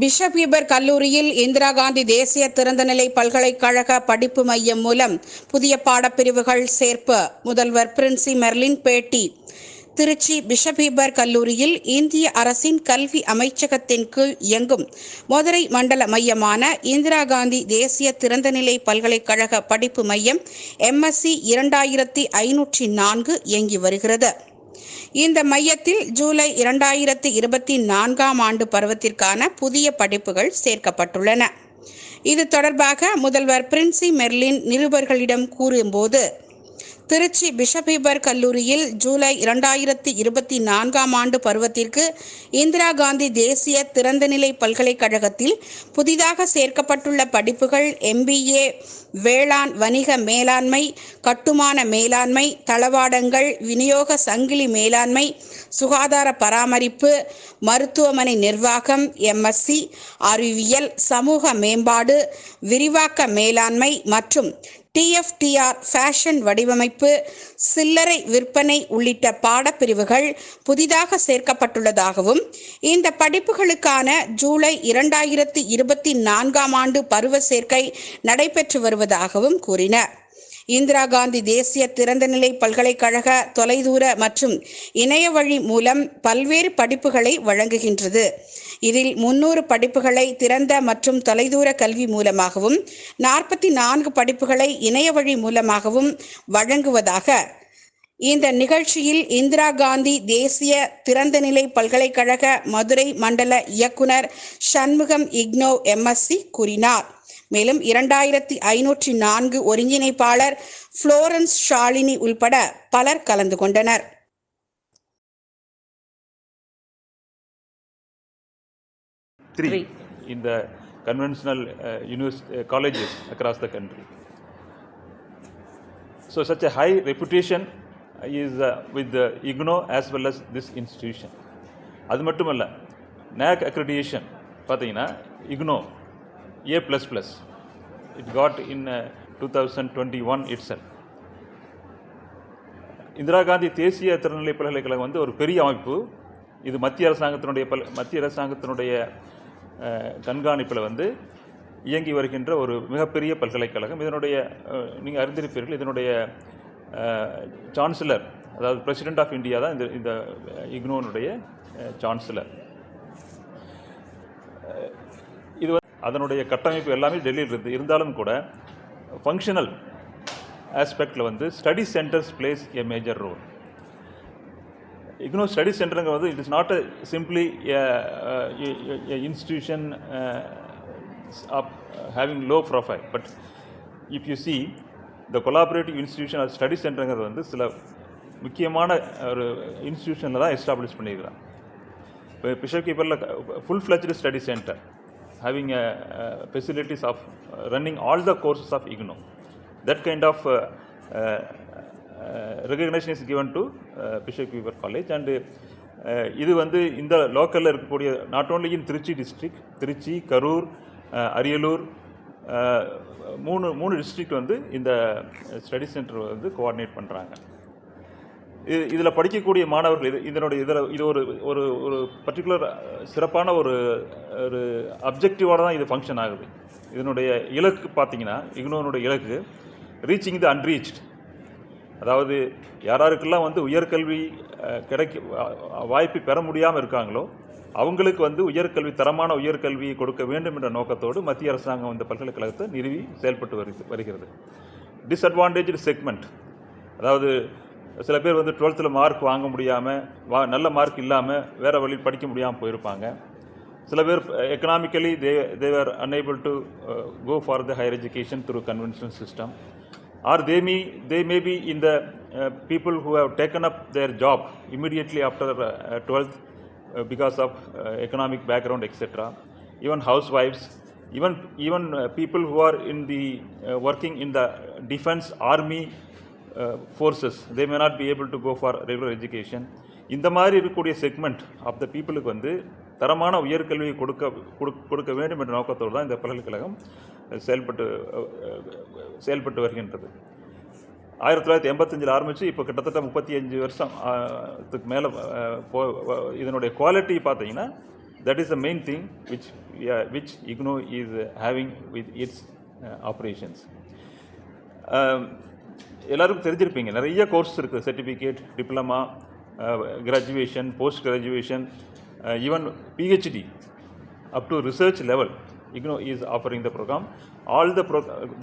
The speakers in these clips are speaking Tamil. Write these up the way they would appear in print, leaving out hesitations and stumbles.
பிஷப் ஹீபர் கல்லூரியில் இந்திரா காந்தி தேசிய திறந்தநிலை பல்கலைக்கழக படிப்பு மையம் மூலம் புதிய பாடப்பிரிவுகள் சேர்ப்பு. முதல்வர் பிரின்சி மெர்லின் பேட்டி. திருச்சி பிஷப் ஹீபர் கல்லூரியில் இந்திய அரசின் கல்வி அமைச்சகத்தின் கீழ் இயங்கும் மதுரை மண்டல மையமான இந்திரா காந்தி தேசிய திறந்தநிலை பல்கலைக்கழக படிப்பு மையம் MSc 2504 இயங்கி வருகிறது. இந்த மையத்தில் ஜூலை 2024ஆம் ஆண்டு பருவத்திற்கான புதிய படிப்புகள் சேர்க்கப்பட்டுள்ளன. இது தொடர்பாக முதல்வர் பிரின்சி மெர்லின் நிருபர்களிடம் கூறும்போது, திருச்சி பிஷப் ஹீபர் கல்லூரியில் ஜூலை 2024ஆம் ஆண்டு பருவத்திற்கு இந்திரா காந்தி தேசிய திறந்தநிலை பல்கலைக்கழகத்தில் புதிதாக சேர்க்கப்பட்டுள்ள படிப்புகள் MBA வேளாண் வணிக மேலாண்மை, கட்டுமான மேலாண்மை, தளவாடங்கள், விநியோக சங்கிலி மேலாண்மை, சுகாதார பராமரிப்பு, மருத்துவமனை நிர்வாகம், MSc அறிவியல், சமூக மேம்பாடு, விரிவாக்க மேலாண்மை மற்றும் TFTR ஃபேஷன் வடிவமைப்பு, சில்லறை விற்பனை உள்ளிட்ட பாடப்பிரிவுகள் புதிதாக சேர்க்கப்பட்டுள்ளதாகவும், இந்த படிப்புகளுக்கான ஜூலை 2024ஆம் ஆண்டு பருவ சேர்க்கை நடைபெற்று வருவதாகவும் கூறினார். இந்திரா காந்தி தேசிய திறந்தநிலை பல்கலைக்கழக தொலைதூர மற்றும் இணைய வழி மூலம் பல்வேறு படிப்புகளை வழங்குகின்றது. இதில் 300 படிப்புகளை திறந்த மற்றும் தொலைதூர கல்வி மூலமாகவும் 44 படிப்புகளை இணைய வழி மூலமாகவும் வழங்குவதாக இந்த நிகழ்ச்சியில் இந்திரா காந்தி தேசிய திறந்தநிலை பல்கலைக்கழக மதுரை மண்டல இயக்குனர் சண்முகம் இக்னோ MSc கூறினார். மேலும் 2504 ஒருங்கிணைப்பாளர் புளோரன்ஸ் ஷாலினி உள்பட பலர் கலந்து கொண்டனர். In the conventional colleges across the country. So such a high reputation is with the IGNO as well as this institution. அது மட்டுமல்ல, NAAC accreditation பார்த்தீங்கன்னா IGNO A++. It got in 2021 itself. Indira Gandhi தேசிய திறந்தநிலை பல்கலைக்கழகம் வந்து ஒரு பெரிய அமைப்பு. இது மத்திய அரசாங்கத்தினுடைய கண்காணிப்பில் வந்து இயங்கி வருகின்ற ஒரு மிகப்பெரிய பல்கலைக்கழகம். இதனுடைய நீங்கள் அறிந்திருப்பீர்கள், இதனுடைய சான்சலர், அதாவது பிரசிடென்ட் ஆஃப் இந்தியா தான் இந்த இக்னோனுடைய சான்சலர். இது அதனுடைய கட்டமைப்பு எல்லாமே டெல்லியில் இருந்தாலும் கூட ஃபங்க்ஷனல் ஆஸ்பெக்டில் வந்து study centres place a major role. IGNO study சென்டருங்க வந்து it is not simply institution of having low profile, but if you see the collaborative institution of study சென்டருங்கிறது வந்து சில முக்கியமான ஒரு இன்ஸ்டிடியூஷனில் தான் எஸ்டாப்ளிஷ் பண்ணியிருக்கிறாங்க. இப்போ பிஷப் ஹீபரில் full fledged study centre having facilities of running all the courses of IGNO. That kind of recognition is given to Bishop Heber College, and இது வந்து இந்த லோக்கலில் இருக்கக்கூடிய not only in Tiruchi district, Tiruchi, Karur, Ariyalur, மூணு டிஸ்ட்ரிக்ட் வந்து இந்த ஸ்டடி சென்டர் வந்து கோஆர்டினேட் பண்ணுறாங்க. இதில் படிக்கக்கூடிய மாணவர்கள் இது ஒரு பர்டிகுலர் சிறப்பான ஒரு அப்ஜெக்டிவோட தான் இது ஃபங்க்ஷன் ஆகுது. இதனுடைய இலக்கு பார்த்தீங்கன்னா, இக்னோனுடைய இலக்கு ரீச்சிங் தி அன்ரீச்ட். அதாவது யாருக்கெல்லாம் வந்து உயர்கல்வி வாய்ப்பு பெற முடியாமல் இருக்காங்களோ அவங்களுக்கு வந்து தரமான உயர்கல்வியை கொடுக்க வேண்டும் என்ற நோக்கத்தோடு மத்திய அரசாங்கம் இந்த பல்கலைக்கழகத்தை நிறுவி செயல்பட்டு வருகிறது. டிஸ்அட்வான்டேஜ்டு செக்மெண்ட், அதாவது சில பேர் வந்து 12th மார்க் வாங்க முடியாமல், நல்ல மார்க் இல்லாமல் வேறு வழி படிக்க முடியாமல் போயிருப்பாங்க. சில பேர் economically they're unable to go for the higher education through conventional system, or they may be in the people who have taken up their job immediately after 12th because of economic background, etc. Even housewives, even people who are in the working in the defense, army forces, they may not be able to go for regular education. இந்த மாதிரி இருக்கக்கூடிய செக்மெண்ட் ஆஃப் த பீப்புளுக்கு வந்து தரமான உயர்கல்வியை கொடுக்க வேண்டும் என்ற நோக்கத்தோடு தான் இந்த பல்கலைக்கழகம் செயல்பட்டு வருகின்றது. 1985 ஆரம்பித்து இப்போ கிட்டத்தட்ட 35 வருஷத்துக்கு மேலே இதனுடைய குவாலிட்டி பார்த்தீங்கன்னா, that is the main thing which which IGNOU is having with its operations. எல்லாருக்கும் தெரிஞ்சிருப்பீங்க, நிறைய கோர்ஸ் இருக்குது, certificate, diploma, graduation, post graduation, even PhD up to research level. IGNOU is offering the program. All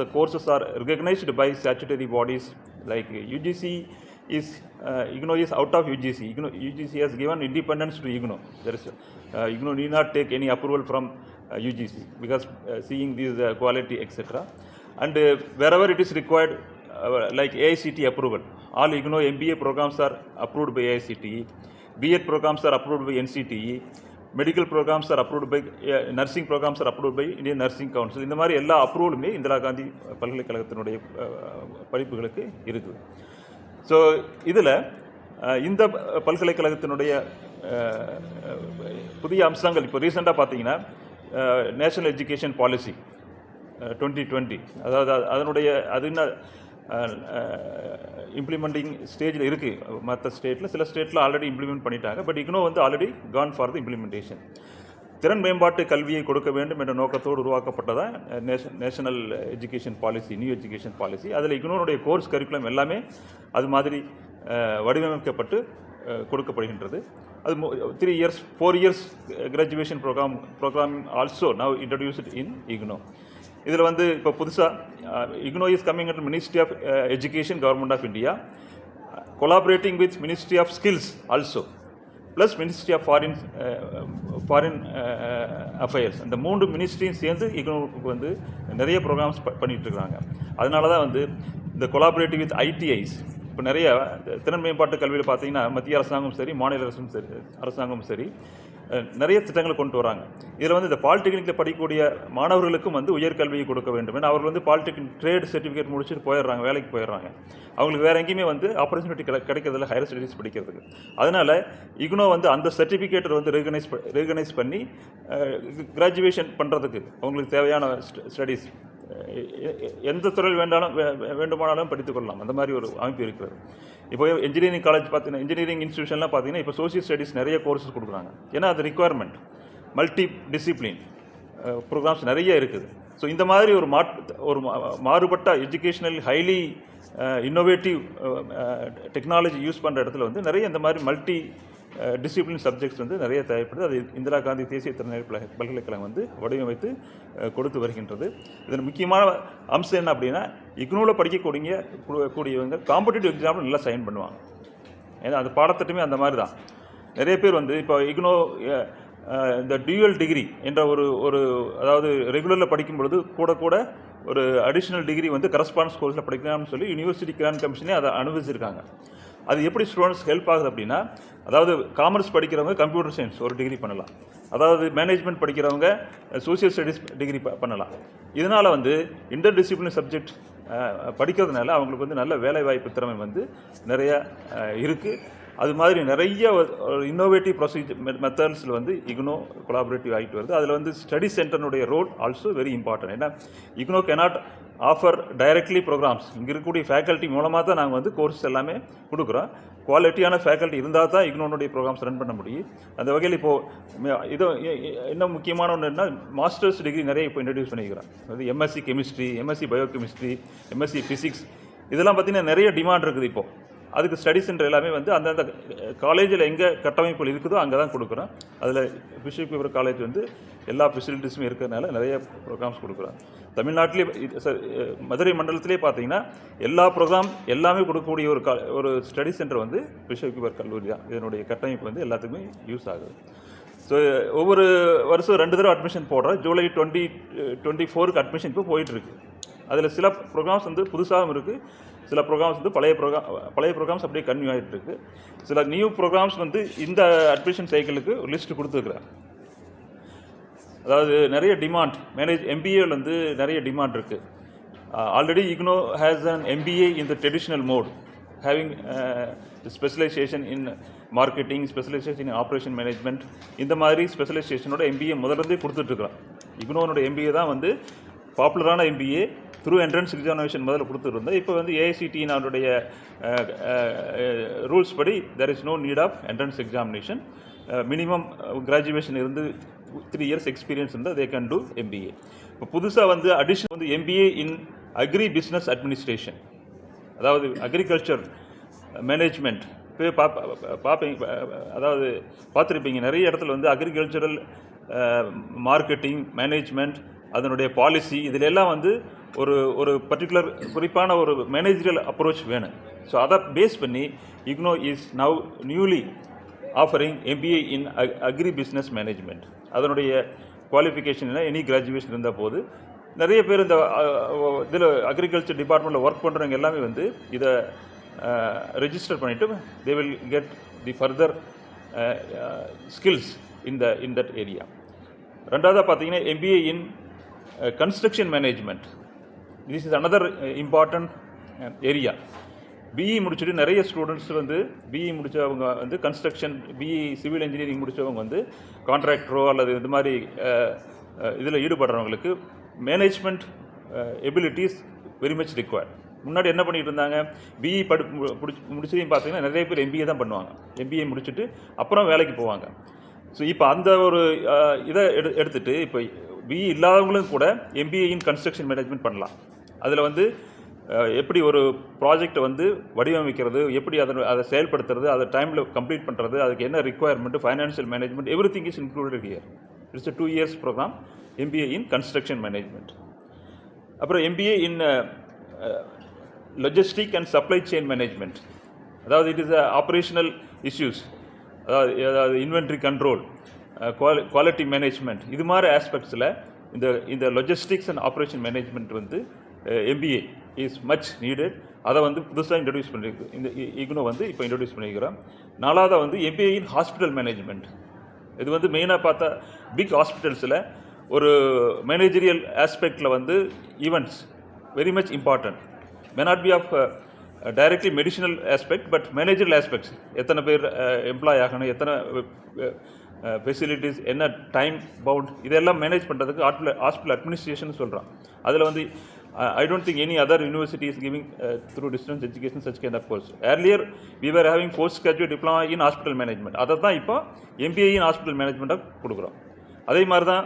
the courses are recognized by statutory bodies like UGC. IGNOU is out of UGC. UGC has given independence to IGNOU. There is IGNOU need not take any approval from UGC because seeing this quality etc. And wherever it is required, like AICTE approval, all IGNOU MBA programs are approved by AICTE. B.Ed programs are approved by NCTE. Medical programs are approved by, nursing programs are approved by Indian nursing council. இந்த மாதிரி எல்லா அப்ரூவலுமே இந்திரா காந்தி பல்கலைக்கழகத்தினுடைய படிப்புகளுக்கு இருக்குது. ஸோ இதில் இந்த பல்கலைக்கழகத்தினுடைய புதிய அம்சங்கள் இப்போ ரீசெண்டாக பார்த்தீங்கன்னா நேஷனல் எஜுகேஷன் பாலிசி 2020, அதாவது அது என்ன இம்ப்ளிமெண்டிங் ஸ்டேஜில் இருக்குது. மற்ற ஸ்டேட்டில், சில ஸ்டேட்டில் ஆல்ரெடி இம்ப்ளிமெண்ட் பண்ணிட்டாங்க. பட் IGNOU வந்து already gone for the implementation. திறன் மேம்பாட்டு கல்வியை கொடுக்க வேண்டும் என்ற நோக்கத்தோடு உருவாக்கப்பட்டதான் national education policy, new education policy. அதில் IGNOUனுடைய கோர்ஸ் கரிக்குலம் எல்லாமே அது மாதிரி வடிவமைக்கப்பட்டு கொடுக்கப்படுகின்றது. அது 3 years 4 years graduation program also now introduced in IGNOU. இதில் வந்து இப்போ புதுசாக IGNOU is coming under ministry of education, government of India, collaborating with ministry of skills also, plus ministry of foreign affairs. அந்த 3 மினிஸ்ட்ரியும் சேர்ந்து IGNOUக்கு வந்து நிறைய ப்ரோக்ராம்ஸ் பண்ணிகிட்ருக்காங்க. அதனால தான் வந்து இந்த கொலாபரேட்டிவ் வித் ITIs இப்போ நிறைய திறன் மேம்பாட்டு கல்வியில் பார்த்தீங்கன்னா மத்திய அரசாங்கமும் சரி, மாநில அரசாங்கமும் சரி நிறைய திட்டங்களை கொண்டு வராங்க. இதில் வந்து இந்த பாலிடெக்னிக்கில் படிக்கக்கூடிய மாணவர்களுக்கும் வந்து உயர்கல்வியை கொடுக்க வேண்டும். ஏன்னா அவர்கள் வந்து பாலிடெக்னிக் ட்ரேட் சர்டிஃபிகேட் முடிச்சுட்டு போயிடுறாங்க, வேலைக்கு போயிடுறாங்க. அவங்களுக்கு வேறு எங்கேயுமே வந்து ஆப்பர்ச்சுனிட்டி கிடைக்கிறதில்ல ஹையர் ஸ்டடீஸ் படிக்கிறதுக்கு. அதனால் IGNOU வந்து அந்த சர்டிஃபிகேட்டை வந்து ரெகனைஸ் பண்ணி கிராஜுவேஷன் பண்ணுறதுக்கு அவங்களுக்கு தேவையான ஸ்டடீஸ் எந்த துறையில் வேண்டுமானாலும் படித்துக்கொள்ளலாம். அந்த மாதிரி ஒரு அமைப்பு இருக்கிறது. இப்போ இன்ஜினியரிங் காலேஜ் பார்த்தீங்கன்னா, இன்ஜினியரிங் இன்ஸ்டியூஷன்லாம் பார்த்தீங்கன்னா இப்போ சோசியல் ஸ்டடீஸ் நிறைய கோர்சஸ் கொடுக்குறாங்க. ஏன்னா அது ரிக்குவயர்மெண்ட், மல்டி டிசிப்ளின் ப்ரோக்ராம்ஸ் நிறைய இருக்குது. ஸோ இந்த மாதிரி ஒரு மாறுபட்ட educational highly innovative technology use பண்ணுற இடத்துல வந்து நிறைய இந்த மாதிரி மல்டி டிசிப்ளின் சப்ஜெக்ட்ஸ் வந்து நிறைய தேவைப்படுது. அது இந்திரா காந்தி தேசிய திறன்கள் பல்கலைக்கழகம் வந்து வடிவமைத்து கொடுத்து வருகின்றது. இதன் முக்கியமான அம்சம் என்ன அப்படின்னா, IGNOUவில் படிக்கக்கூடியவங்க காம்படிட்டிவ் எக்ஸாமில் நல்லா சைன் பண்ணுவாங்க. ஏன்னா அந்த பாடத்திட்டமே அந்த மாதிரி தான். நிறைய பேர் வந்து இப்போ IGNOU இந்த டியூவல் டிகிரி என்ற ஒரு அதாவது ரெகுலரில் படிக்கும் பொழுது கூட ஒரு அடிஷ்னல் டிகிரி வந்து கரஸ்பாண்டன்ஸ் கோர்ஸில் படிக்கலாம்னு சொல்லி யூனிவர்சிட்டி கிராண்ட் கமிஷனே அதை அனுபவிச்சிருக்காங்க. அது எப்படி ஸ்டூடெண்ட்ஸ் ஹெல்ப் ஆகுது அப்படின்னா, அதாவது காமர்ஸ் படிக்கிறவங்க கம்ப்யூட்டர் சயின்ஸ் ஒரு டிகிரி பண்ணலாம், அதாவது மேனேஜ்மெண்ட் படிக்கிறவங்க சோசியல் ஸ்டடீஸ் டிகிரி பண்ணலாம். இதனால் வந்து இன்டர் டிசிப்ளின் சப்ஜெக்ட் படிக்கிறதுனால அவங்களுக்கு வந்து நல்ல வேலைவாய்ப்பு திறமை வந்து நிறையா இருக்குது. அது மாதிரி நிறைய இன்னோவேட்டிவ் மெத்தட்ஸில் வந்து IGNOU கொலாபரேட்டிவ் ஆகிட்டு வருது. அதில் வந்து ஸ்டடி சென்டர்னுடைய ரோல் ஆல்சோ வெரி இம்பார்ட்டன்ட். ஏன்னா IGNOU cannot offer directly programmes. இங்கே இருக்கக்கூடிய ஃபேக்கல்ட்டி மூலமாக தான் நாங்கள் வந்து கோர்ஸ் எல்லாமே கொடுக்குறோம். குவாலிட்டியான ஃபேக்கல்ட்டி இருந்தால் தான் IGNOUனுடைய ப்ரோக்ராம்ஸ் ரன் பண்ண முடியும். அந்த வகையில் இப்போது இது இன்னும் முக்கியமான ஒன்று என்ன, மாஸ்டர்ஸ் டிகிரி நிறைய இப்போ இன்ட்ரடியூஸ் பண்ணிக்கிறோம். அது MSc chemistry, MSc biochemistry, MSc physics, இதெல்லாம் பார்த்திங்கன்னா நிறைய டிமாண்ட் இருக்குது. இப்போது அதுக்கு ஸ்டடி சென்டர் எல்லாமே வந்து அந்தந்த காலேஜில் எங்கே கட்டமைப்புகள் இருக்குதோ அங்கே தான் கொடுக்குறோம். அதில் பிஷப் காலேஜ் வந்து எல்லா ஃபெசிலிட்டிஸும் இருக்கிறதுனால நிறைய ப்ரோக்ராம்ஸ் கொடுக்குறோம். தமிழ்நாட்டிலே மதுரை மண்டலத்திலே பார்த்தீங்கன்னா எல்லா ப்ரோக்ராம் எல்லாமே கொடுக்கக்கூடிய ஒரு ஸ்டடி சென்டர் வந்து பிஷப் கல்லூரி தான். இதனுடைய கட்டமைப்பு வந்து எல்லாத்துக்குமே யூஸ் ஆகுது. ஸோ ஒவ்வொரு வருஷம் 2 தடவை அட்மிஷன் போடுறோம். ஜூலை 2024 அட்மிஷன் இப்போ போயிட்டுருக்கு. அதில் சில ப்ரோக்ராம்ஸ் வந்து புதுசாகவும் இருக்குது, சில ப்ரோக்ராம்ஸ் வந்து பழைய ப்ரோக்ராம்ஸ் அப்படியே கன்டினியூ ஆகிட்டு இருக்குது. சில நியூ ப்ரோக்ராம்ஸ் வந்து இந்த அட்மிஷன் சைக்கிளுக்கு ஒரு லிஸ்ட் கொடுத்துருக்குறேன். அதாவது நிறைய டிமாண்ட், MBAவில் வந்து நிறைய டிமாண்ட் இருக்குது. Already IGNOU has an MBA in the traditional mode, having specialisation in marketing, specialisation in operation management, இந்த மாதிரி ஸ்பெஷலைசேஷனோட MBA முதல்ல கொடுத்துட்ருக்குறோம். IGNOUனுடைய MBA தான் வந்து பாப்புலரான MBA. த்ரூ என்ட்ரன்ஸ் எக்ஸாமினேஷன் முதல்ல கொடுத்துருந்தேன். இப்போ வந்து AICTE ரூல்ஸ் படி there is no need of entrance examination. Minimum graduation இருந்து 3 years experience இருந்தால் they can do MBA. இப்போ புதுசாக வந்து அடிஷனல் வந்து MBA in agri business administration, அதாவது அக்ரிகல்ச்சர் மேனேஜ்மெண்ட். இப்போ பார்ப்பீங்க, அதாவது பார்த்துருப்பீங்க நிறைய இடத்துல வந்து அக்ரிகல்ச்சரல் மார்க்கெட்டிங் மேனேஜ்மெண்ட், அதனுடைய பாலிசி, இதில் எல்லாம் வந்து ஒரு பர்டிகுலர் குறிப்பான ஒரு மேனேஜரியல் அப்ரோச் வேணும். ஸோ அதை பேஸ் பண்ணி IGNOU is now newly offering MBA in agri business management. அதனுடைய குவாலிஃபிகேஷன் எனி கிராஜுவேஷன் இருந்த போது நிறைய பேர் இந்த இதில் அக்ரிகல்ச்சர் டிபார்ட்மெண்ட்டில் ஒர்க் பண்ணுறவங்க எல்லாமே வந்து இதை ரெஜிஸ்டர் பண்ணிவிட்டு they will get the further skills in that area. ரெண்டாவதாக பார்த்தீங்கன்னா MBA in construction management. This is another important area. BE முடிச்சுட்டு நிறைய ஸ்டூடெண்ட்ஸ் வந்து பிஇ முடித்தவங்க வந்து கன்ஸ்ட்ரக்ஷன், பிஇ சிவில் இன்ஜினியரிங் முடித்தவங்க வந்து கான்ட்ராக்டரோ அல்லது இது மாதிரி இதில் ஈடுபடுறவங்களுக்கு management abilities very much required. முன்னாடி என்ன பண்ணிட்டு இருந்தாங்க, பிஇ முடிச்சதையும் பார்த்தீங்கன்னா நிறைய பேர் MBA தான் பண்ணுவாங்க. MBA முடிச்சுட்டு அப்புறம் வேலைக்கு போவாங்க. ஸோ இப்போ அந்த ஒரு இதை எடுத்துகிட்டு இப்போ பிஇ இல்லாதவங்களும் கூட MBA இன் கன்ஸ்ட்ரக்ஷன் மேனேஜ்மெண்ட் பண்ணலாம். அதில் வந்து எப்படி ஒரு ப்ராஜெக்டை வந்து வடிவமைக்கிறது, எப்படி அதை செயல்படுத்துறது, அதை டைமில் கம்ப்ளீட் பண்ணுறது, அதுக்கு என்ன requirement, financial management, everything is included here. It's 2 years program MBA in construction management. அப்புறம் MBA in logistic and supply chain management, அதாவது இட் இஸ் ஆப்ரேஷனல் இஷ்யூஸ், அதாவது இன்வென்ட்ரி கண்ட்ரோல், குவாலிட்டி மேனேஜ்மெண்ட், இது மாதிரி ஆஸ்பெக்ட்ஸில் இந்த லாஜிஸ்டிக்ஸ் அண்ட் ஆப்ரேஷன் மேனேஜ்மெண்ட் வந்து MBA இஸ் மச் நீடட். அதை வந்து புதுசாக இன்ட்ரடியூஸ் பண்ணியிருக்கு இந்த IGNOU வந்து இப்போ இன்ட்ரடியூஸ் பண்ணியிருக்கிறோம். நாலாவதாக வந்து MBA இன் ஹாஸ்பிட்டல் மேனேஜ்மெண்ட். இது வந்து மெயினாக பார்த்தா பிக் ஹாஸ்பிட்டல்ஸில் ஒரு மேனேஜரியல் ஆஸ்பெக்டில் வந்து events very much important. May not be of directly medicinal aspect, but managerial aspects, எத்தனை பேர் எம்ப்ளாய் ஆகணும், எத்தனை ஃபெசிலிட்டிஸ், என்ன டைம் பவுண்ட், இதெல்லாம் மேனேஜ் பண்ணுறதுக்கு ஹாஸ்பிட்டல் அட்மினிஸ்ட்ரேஷன் சொல்கிறோம். அதில் வந்து I don't think any other university is giving through distance education such kind of course. Earlier we were having postgraduate diploma in hospital management. அதை தான் இப்போ MBA in hospital management கொடுக்குறோம். அதே மாதிரி தான்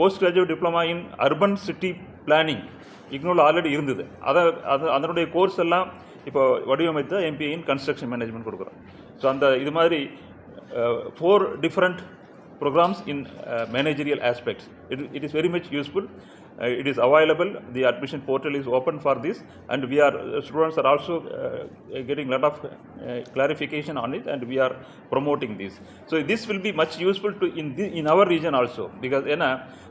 post graduate diploma in urban city planning IGNOUவில் ஆல்ரெடி இருந்தது. அதனுடைய கோர்ஸ் எல்லாம் இப்போ வடிவமைத்து MBA இன் கன்ஸ்ட்ரக்ஷன் மேனேஜ்மெண்ட் கொடுக்குறோம். ஸோ இது மாதிரி 4 different programs in managerial aspects. It is very much useful. It is available. The admission portal is open for this, and students are also getting a lot of clarification on it, and we are promoting this. So this will be much useful to in our region also, because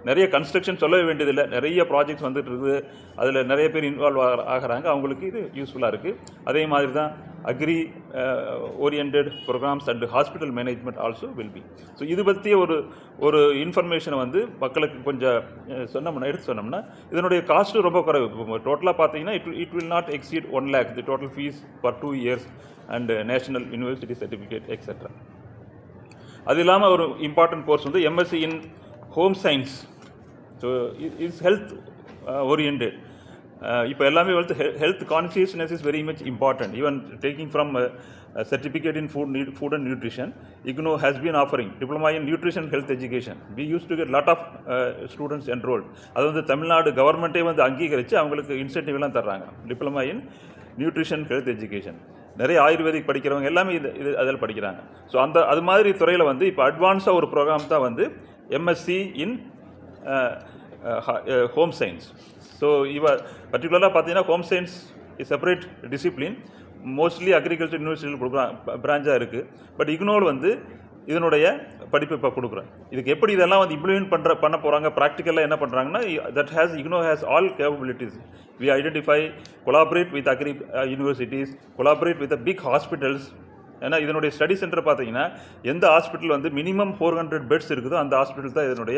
நிறைய கன்ஸ்ட்ரக்ஷன் சொல்ல வேண்டியதில்லை, நிறைய ப்ராஜெக்ட்ஸ் வந்துட்டு இருக்குது, அதில் நிறைய பேர் இன்வால்வ் ஆகிறாங்க, அவங்களுக்கு இது யூஸ்ஃபுல்லாக இருக்குது. அதே மாதிரி தான் agri orient programs and hospital management also will be. So இது பற்றிய ஒரு இன்ஃபர்மேஷனை வந்து மக்களுக்கு கொஞ்சம் எடுத்து சொன்னோம்னா இதனுடைய காஸ்ட்டு ரொம்ப குறைவு. டோட்டலாக பார்த்தீங்கன்னா it will not exceed 1 lakh the total fees for 2 years and national university certificate etcetera. அது இல்லாமல் ஒரு இம்பார்ட்டன்ட் கோர்ஸ் வந்து MSc in home science. So it's health orient. இப்போ எல்லாமே வந்து health consciousness is very much important. Even taking from certificate in food and nutrition, IGNOU has been offering diploma in nutrition health education. We used to get lot of students enrolled. அது வந்து தமிழ்நாடு கவர்மெண்ட்டே வந்து அங்கீகரித்து அவங்களுக்கு இன்சென்டிவ் எல்லாம் தர்றாங்க. Diploma in nutrition health education. நிறைய ஆயுர்வேதிக் படிக்கிறவங்க எல்லாமே இது அதில் படிக்கிறாங்க. ஸோ அது மாதிரி துறையில் வந்து இப்போ அட்வான்ஸாக ஒரு ப்ரோக்ராம் தான் வந்து MSc in home science. So பர்டிகுலராக பார்த்தீங்கன்னா home science is separate discipline, mostly agriculture யூனிவர்சிட்டியில் பிரான்ச்சாக இருக்குது. பட் IGNOUவில் வந்து இதனுடைய படிப்பு இப்போ கொடுக்குறேன். இதுக்கு எப்படி இதெல்லாம் வந்து இம்ப்ளிமெண்ட் பண்ண போகிறாங்க, ப்ராக்டிக்கலாக என்ன பண்ணுறாங்கன்னா, IGNOU has all capabilities. We identify, collaborate with agri universities, collaborate with the big hospitals. ஏன்னா இதனுடைய ஸ்டடி சென்டர் பார்த்தீங்கன்னா எந்த ஹாஸ்பிட்டல் வந்து மினிமம் 400 பெட்ஸ் இருக்குதோ அந்த ஹாஸ்பிட்டல் தான் இதனுடைய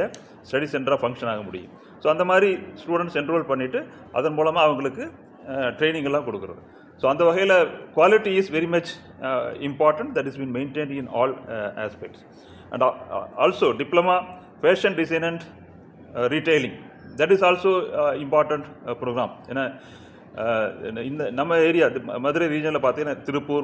ஸ்டடி சென்டராக ஃபங்க்ஷன் ஆக முடியும். ஸோ அந்த மாதிரி ஸ்டூடெண்ட்ஸ் என்ரோல் பண்ணிவிட்டு அதன் மூலமாக அவங்களுக்கு ட்ரைனிங் எல்லாம் கொடுக்குறது. ஸோ அந்த வகையில் quality is very much important. That is been maintained in all aspects. And also diploma fashion design and retailing, that is also important program. ஏன்னா இந்த நம்ம ஏரியா மதுரை ரீஜனில் பார்த்தீங்கன்னா திருப்பூர்,